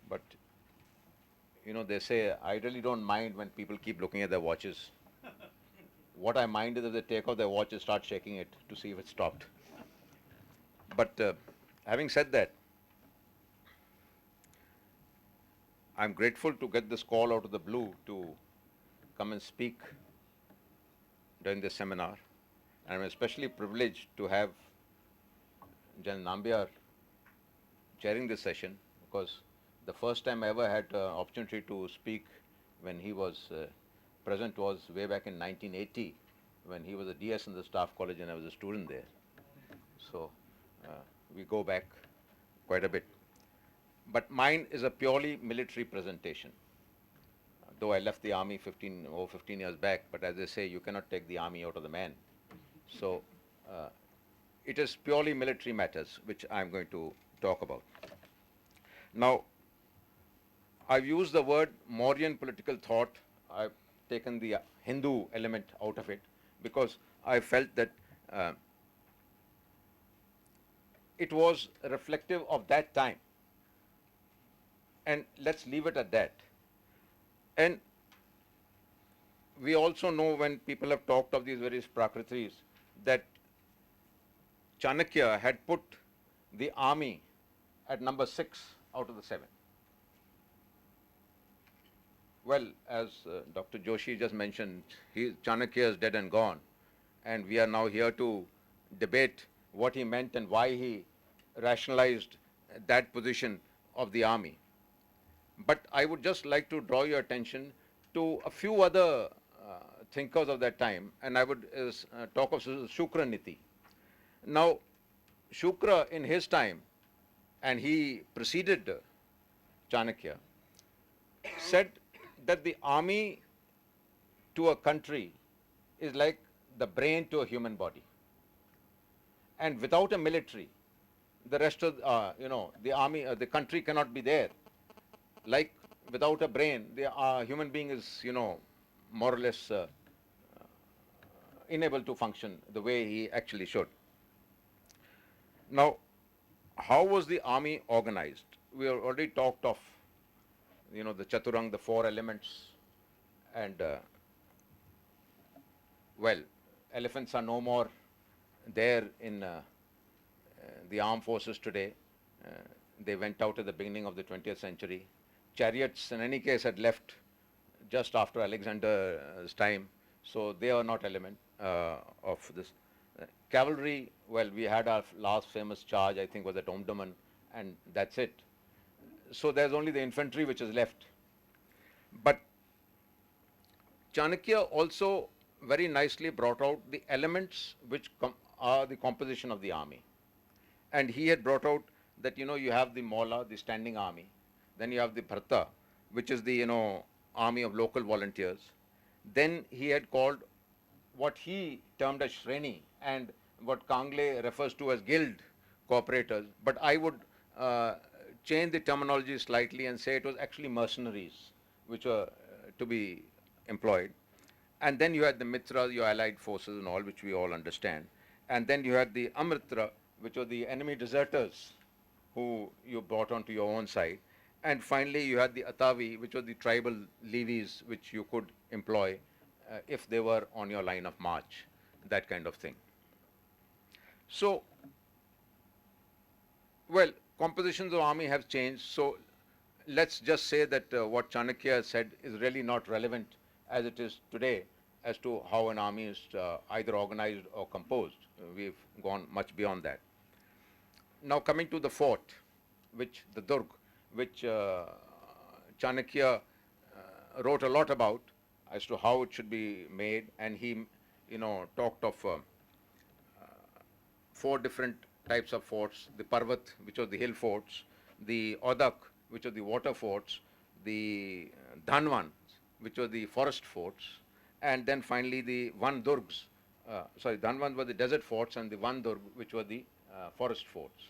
But, they say, I really don't mind when people keep looking at their watches. What I mind is if they take off their watch and start shaking it to see if it stopped. But having said that, I'm grateful to get this call out of the blue to come and speak during this seminar. And I'm especially privileged to have Jan Nambiar chairing this session, because the first time I ever had opportunity to speak when he was present was way back in 1980, when he was a DS in the Staff College and I was a student there. So we go back quite a bit. But mine is a purely military presentation. Though I left the army over 15 years back, but as they say, you cannot take the army out of the man. So it is purely military matters which I'm going to talk about. Now, I've used the word Mauryan political thought. I've taken the Hindu element out of it because I felt that it was reflective of that time. And let's leave it at that. And we also know, when people have talked of these various Prakritis, that Chanakya had put the army at number 6 out of the 7. Well, as Dr. Joshi just mentioned, Chanakya is dead and gone, and we are now here to debate what he meant and why he rationalized that position of the army. But I would just like to draw your attention to a few other thinkers of that time, and I would talk of Shukra Niti. Now, Shukra in his time, and he preceded Chanakya, said that the army to a country is like the brain to a human body. And without a military, the rest of, the army, the country cannot be there. Like without a brain, the human being is, more or less unable to function the way he actually should. Now, how was the army organized? We have already talked of, the Chaturang, the 4 elements, and well, elephants are no more there in the armed forces today. They went out at the beginning of the 20th century. Chariots, in any case, had left just after Alexander's time, so they are not element of this. Cavalry, well, we had our last famous charge, I think, was at Omdurman, and that's it. So there's only the infantry which is left. But Chanakya also very nicely brought out the elements which are the composition of the army. And he had brought out that, you have the Mawla, the standing army. Then you have the Bharta, which is the, army of local volunteers. Then he had called what he termed as Shreni, and what Kangle refers to as guild cooperators. But I would change the terminology slightly and say it was actually mercenaries which were to be employed. And then you had the Mitra, your allied forces and all, which we all understand. And then you had the Amritra, which were the enemy deserters who you brought onto your own side. And finally, you had the Atavi, which were the tribal levies which you could employ if they were on your line of march, that kind of thing. So, well, compositions of army have changed. So, let's just say that what Chanakya said is really not relevant as it is today as to how an army is either organized or composed. We've gone much beyond that. Now, coming to the fort, the Durg, which Chanakya wrote a lot about as to how it should be made, and he, talked of 4 different types of forts: the Parvat, which are the hill forts; the Odak, which are the water forts; the Dhanvan, which are the forest forts; and then finally the Van Durgs. Dhanvan were the desert forts, and the Van Durg, which were the forest forts.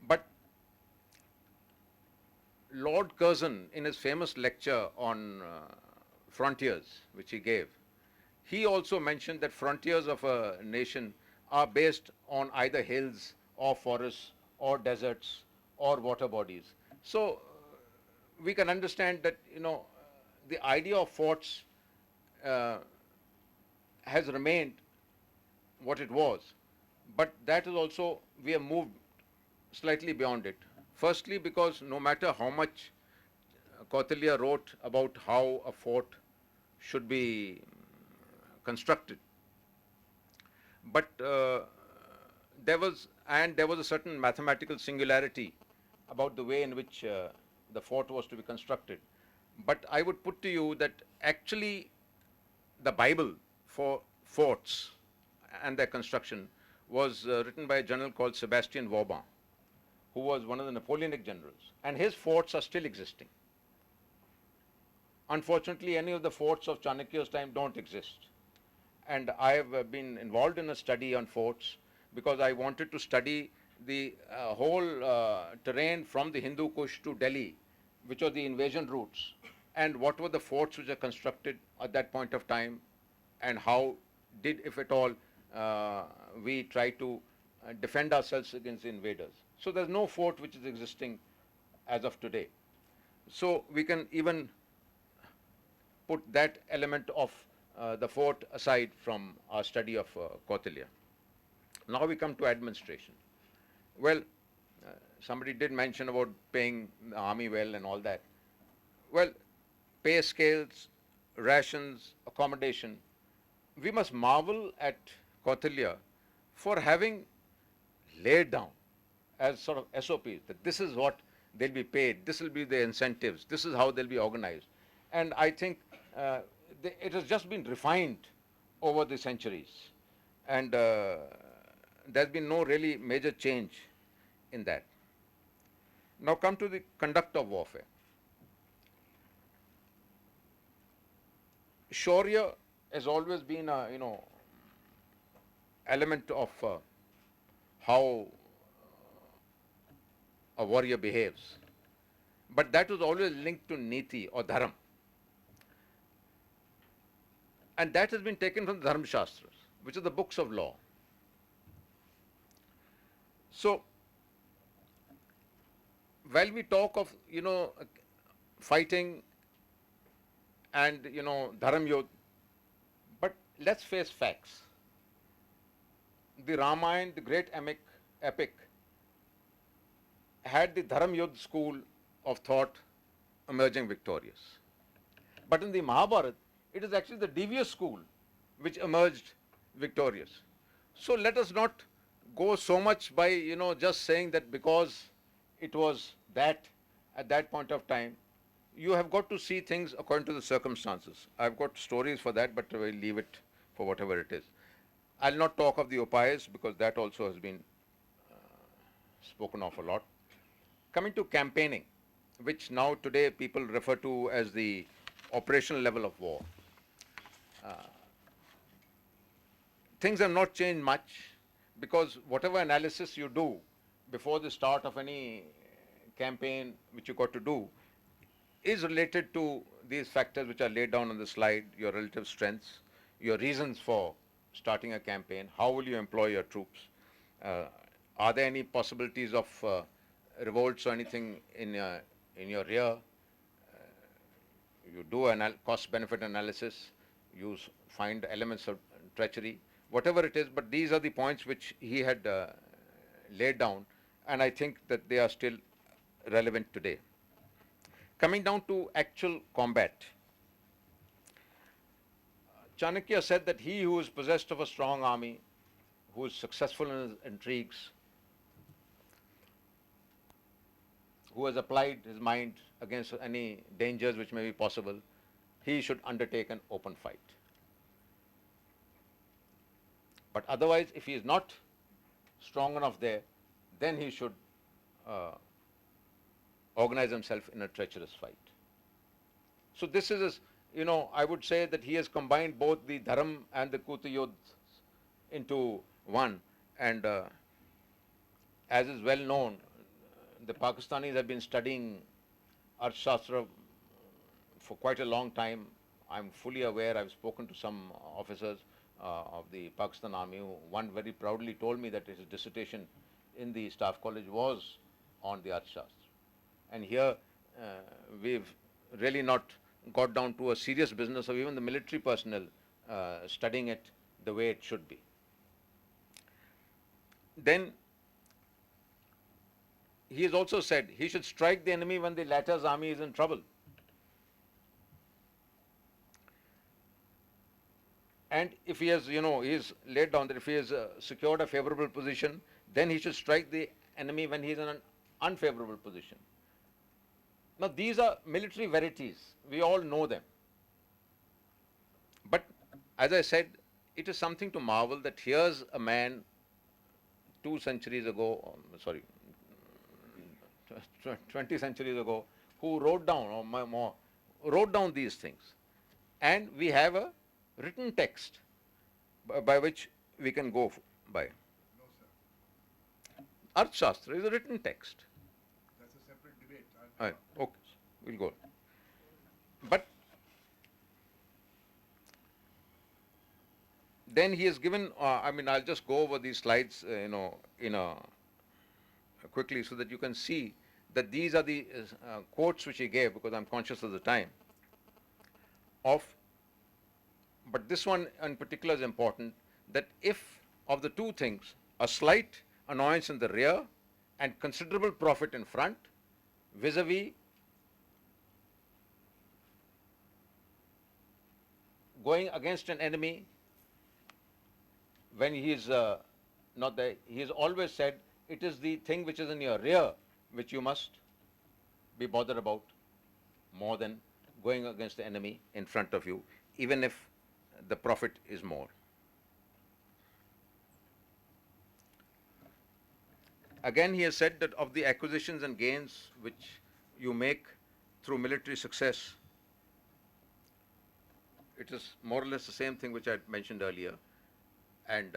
But Lord Curzon, in his famous lecture on frontiers, which he gave, he also mentioned that frontiers of a nation are based on either hills or forests or deserts or water bodies. So we can understand that, the idea of forts uh, has remained what it was, but that is also, we have moved slightly beyond it. Firstly, because no matter how much Kautilya wrote about how a fort should be constructed, but there was a certain mathematical singularity about the way in which the fort was to be constructed. But I would put to you that actually the Bible for forts and their construction was written by a general called Sebastian Vauban, who was one of the Napoleonic generals, and his forts are still existing. Unfortunately, any of the forts of Chanakya's time don't exist. And I have been involved in a study on forts because I wanted to study the whole terrain from the Hindu Kush to Delhi, which are the invasion routes, and what were the forts which are constructed at that point of time, and how did, if at all, we try to defend ourselves against the invaders. So there's no fort which is existing as of today. So we can even put that element of the fort aside from our study of Kautilya. Now we come to administration. Well, somebody did mention about paying the army well and all that. Well, pay scales, rations, accommodation. We must marvel at Kautilya for having laid down as sort of SOPs that this is what they'll be paid, this will be the incentives, this is how they'll be organized. And I think it has just been refined over the centuries. And there's been no really major change in that. Now come to the conduct of warfare. Shaurya has always been a, element of how a warrior behaves. But that was always linked to niti or dharam. And that has been taken from the Dharmashastras, which are the books of law. So, while we talk of, fighting and, dharam yodh, but let's face facts. The Ramayana, the great epic, had the dharam yodh school of thought emerging victorious. But in the Mahabharata, it is actually the devious school which emerged victorious. So let us not go so much by, just saying that because it was that at that point of time. You have got to see things according to the circumstances. I've got stories for that, but I will leave it for whatever it is. I'll not talk of the upayas because that also has been spoken of a lot. Coming to campaigning, which now today people refer to as the operational level of war. Things have not changed much because whatever analysis you do before the start of any campaign which you got to do is related to these factors which are laid down on the slide, your relative strengths, your reasons for starting a campaign, how will you employ your troops, are there any possibilities of revolts or anything in your rear, you do a cost-benefit analysis, you find elements of treachery, whatever it is, but these are the points which he had laid down, and I think that they are still relevant today. Coming down to actual combat, Chanakya said that he who is possessed of a strong army, who is successful in his intrigues, who has applied his mind against any dangers which may be possible, he should undertake an open fight. But otherwise, if he is not strong enough there, then he should organize himself in a treacherous fight. So this is, I would say that he has combined both the dharam and the kutayodh into one. And as is well known, the Pakistanis have been studying Arthaśāstra for quite a long time. I'm fully aware, I've spoken to some officers of the Pakistan Army, who one very proudly told me that his dissertation in the Staff College was on the Arthasastra. And here we've really not got down to a serious business of even the military personnel studying it the way it should be. Then he has also said he should strike the enemy when the latter's army is in trouble. And if he has, he's laid down that if he has secured a favorable position, then he should strike the enemy when he is in an unfavorable position. Now, these are military verities. We all know them. But as I said, it is something to marvel that here's a man 2 centuries ago, 20 centuries ago, who wrote down, or more, wrote down these things. And we have a written text by which we can go by. No, sir. Arthaśāstra is a written text. That's a separate debate. Okay, we'll go. But then he has given, I'll just go over these slides, quickly so that you can see that these are the quotes which he gave, because I'm conscious of the time, but this one in particular is important, that if of the two things, a slight annoyance in the rear and considerable profit in front, vis-a-vis going against an enemy when he is not there, he has always said it is the thing which is in your rear which you must be bothered about more than going against the enemy in front of you, even if the profit is more. Again, he has said that of the acquisitions and gains which you make through military success, it is more or less the same thing which I had mentioned earlier, and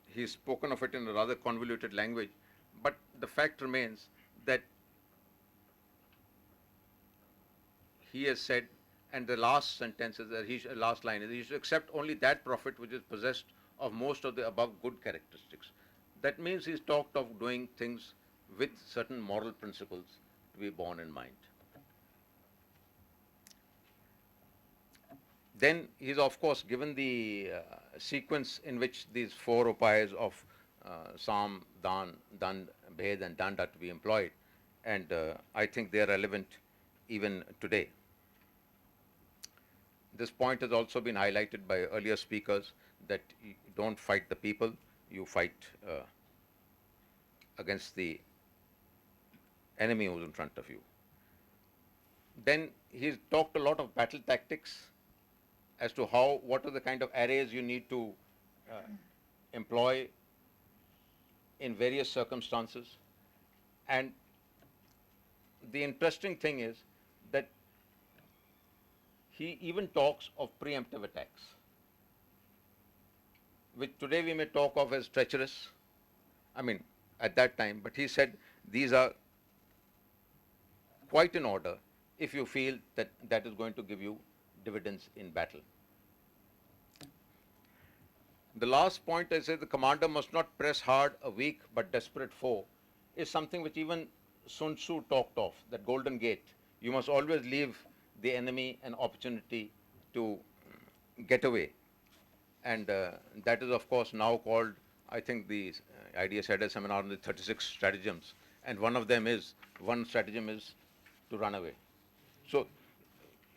he's spoken of it in a rather convoluted language, but the fact remains that he has said, and the last sentence is that last line is, he should accept only that profit which is possessed of most of the above good characteristics. That means he's talked of doing things with certain moral principles to be borne in mind. Then he's of course given the sequence in which these 4 upayas of Sam, Dan, Dand, Bhed and Dand are to be employed, and I think they are relevant even today. This point has also been highlighted by earlier speakers, that you don't fight the people, you fight against the enemy who's in front of you. Then he's talked a lot of battle tactics as to what are the kind of arrays you need to employ in various circumstances. And the interesting thing is that he even talks of preemptive attacks, which today we may talk of as treacherous, at that time, but he said these are quite in order if you feel that that is going to give you dividends in battle. The last point, I say, the commander must not press hard a weak but desperate foe, is something which even Sun Tzu talked of, that golden gate. You must always leave the enemy an opportunity to get away. And that is of course now called, I think the IDSA had a seminar on the 36 stratagems, and one stratagem is to run away. So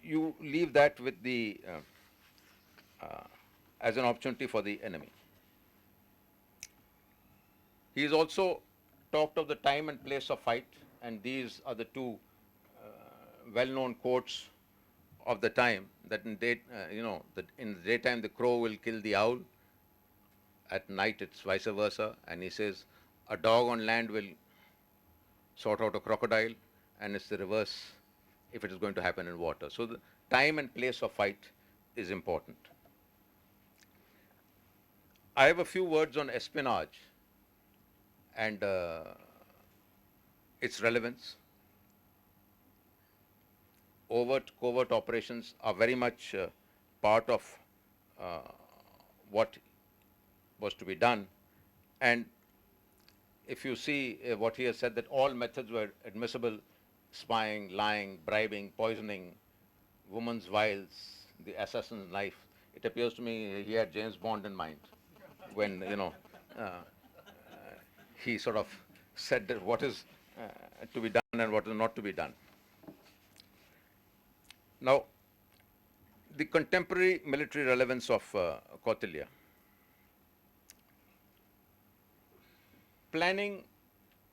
you leave that with the as an opportunity for the enemy. He has also talked of the time and place of fight, and these are the two well-known quotes of the time, that in the daytime the crow will kill the owl, at night it's vice versa, and he says a dog on land will sort out a crocodile, and it's the reverse if it is going to happen in water. So the time and place of fight is important. I have a few words on espionage and its relevance. Overt, covert operations are very much part of what was to be done, and if you see what he has said, that all methods were admissible spying, lying, bribing, poisoning, woman's wiles, the assassin's knife. It appears to me he had James Bond in mind when, he sort of said that what is to be done and what is not to be done. Now, the contemporary military relevance of Kautilya. Planning,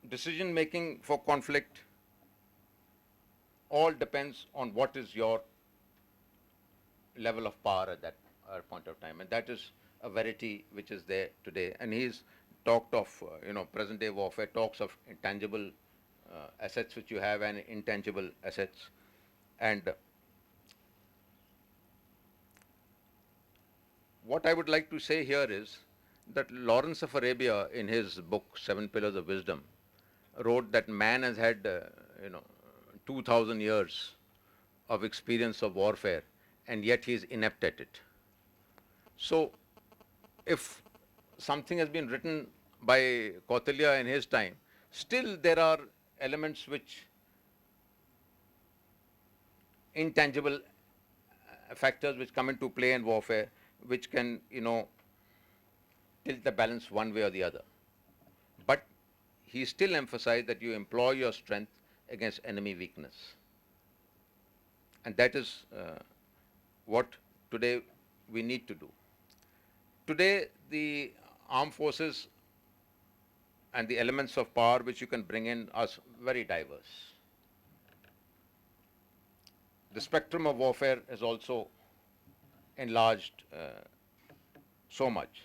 decision making for conflict, all depends on what is your level of power at that point of time, and that is a verity which is there today. And he's talked of, present day warfare talks of intangible assets which you have and intangible assets. And what I would like to say here is that Lawrence of Arabia, in his book Seven Pillars of Wisdom, wrote that man has had, 2,000 years of experience of warfare, and yet he is inept at it. So, if something has been written by Kautilya in his time, still there are elements which intangible factors which come into play in warfare, which can, tilt the balance one way or the other. But he still emphasized that you employ your strength against enemy weakness. And that is what today we need to do. Today, the armed forces and the elements of power which you can bring in are very diverse. The spectrum of warfare is also enlarged so much.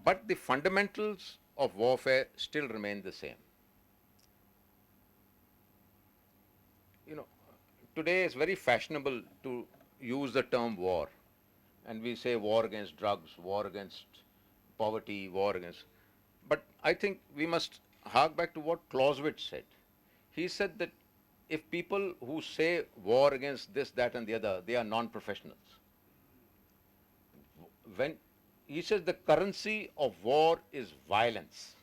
But the fundamentals of warfare still remain the same. Today it's very fashionable to use the term war. And we say war against drugs, war against poverty, war against. But I think we must hark back to what Clausewitz said. He said that if people who say war against this, that, and the other, they are non-professionals. When he says the currency of war is violence,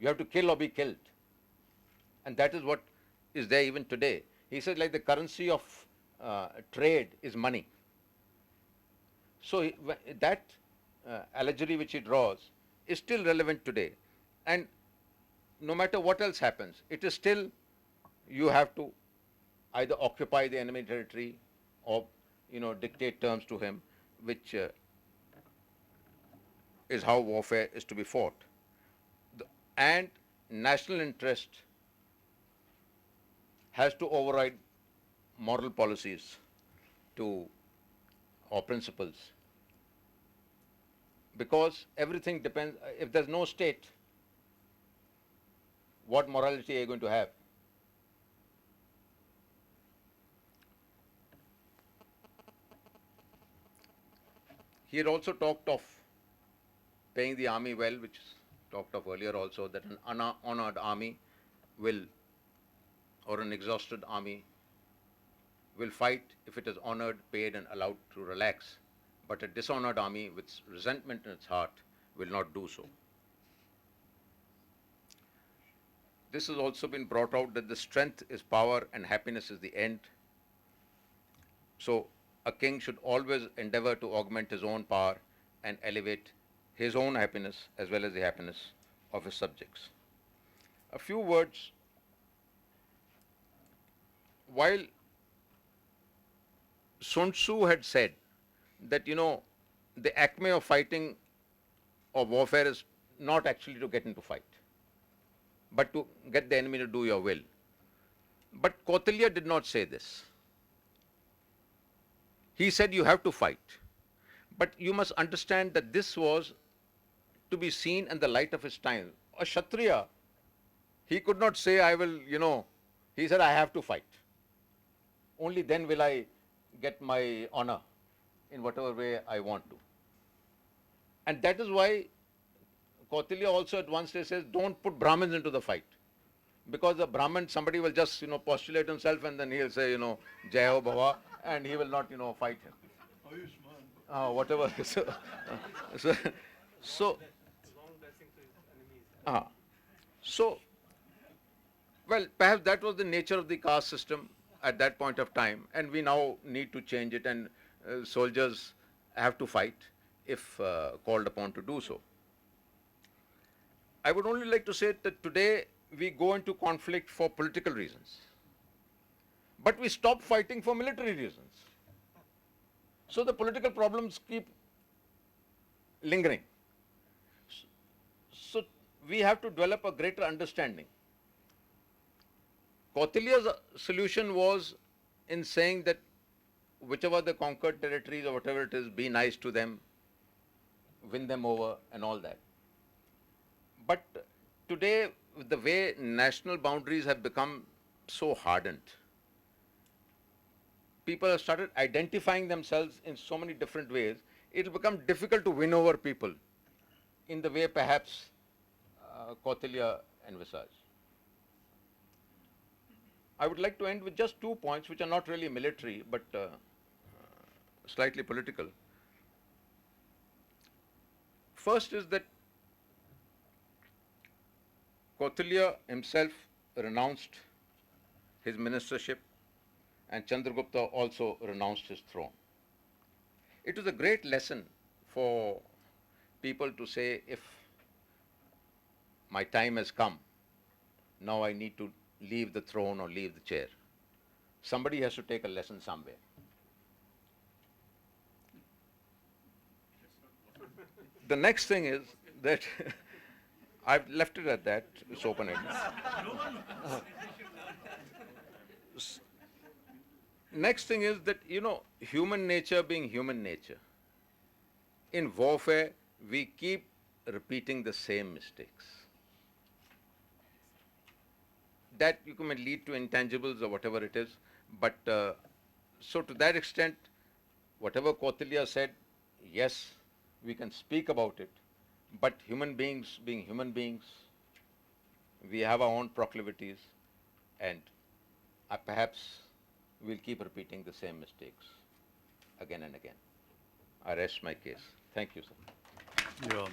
you have to kill or be killed, and that is what is there even today. He said like the currency of trade is money. So that allegory which he draws is still relevant today, and no matter what else happens, it is still you have to either occupy the enemy territory or dictate terms to him, which is how warfare is to be fought. And national interest has to override moral policies or principles, because everything depends. If there's no state, what morality are you going to have? He had also talked of paying the army well, which is talked of earlier also, that an unhonored army will, or an exhausted army will fight if it is honored, paid, and allowed to relax. But a dishonored army with resentment in its heart will not do so. This has also been brought out that the strength is power and happiness is the end. So a king should always endeavor to augment his own power and elevate his own happiness as well as the happiness of his subjects. A few words. While Sun Tzu had said that, the acme of fighting or warfare is not actually to get into fight, but to get the enemy to do your will. But Kautilya did not say this. He said you have to fight. But you must understand that this was to be seen in the light of his time. A Kshatriya, he could not say, I will, he said, I have to fight. Only then will I get my honor in whatever way I want to. And that is why Kautilya also at one stage says, don't put Brahmins into the fight. Because the Brahmin, somebody will just, postulate himself and then he'll say, Jai Ho Bhava, and he will not, fight him. Whatever. So, so Well, perhaps that was the nature of the caste system at that point of time, and we now need to change it, and soldiers have to fight if called upon to do so. I would only like to say that today we go into conflict for political reasons, but we stop fighting for military reasons. So the political problems keep lingering. So we have to develop a greater understanding. Kautilya's solution was in saying that whichever the conquered territories or whatever it is, be nice to them, win them over and all that. But today, with the way national boundaries have become so hardened, people have started identifying themselves in so many different ways, it will become difficult to win over people in the way perhaps Kautilya envisaged. I would like to end with just 2 points which are not really military but slightly political. First is that Kautilya himself renounced his ministership and Chandragupta also renounced his throne. It was a great lesson for people to say, if my time has come, now I need to leave the throne or leave the chair. Somebody has to take a lesson somewhere. The next thing is that I've left it at that, it's open ended. Next thing is that, human nature being human nature, in warfare, we keep repeating the same mistakes. That you can lead to intangibles or whatever it is, but so to that extent, whatever Kautilya said, yes, we can speak about it, but human beings being human beings, we have our own proclivities, and perhaps we'll keep repeating the same mistakes again and again. I rest my case. Thank you, sir. Yeah.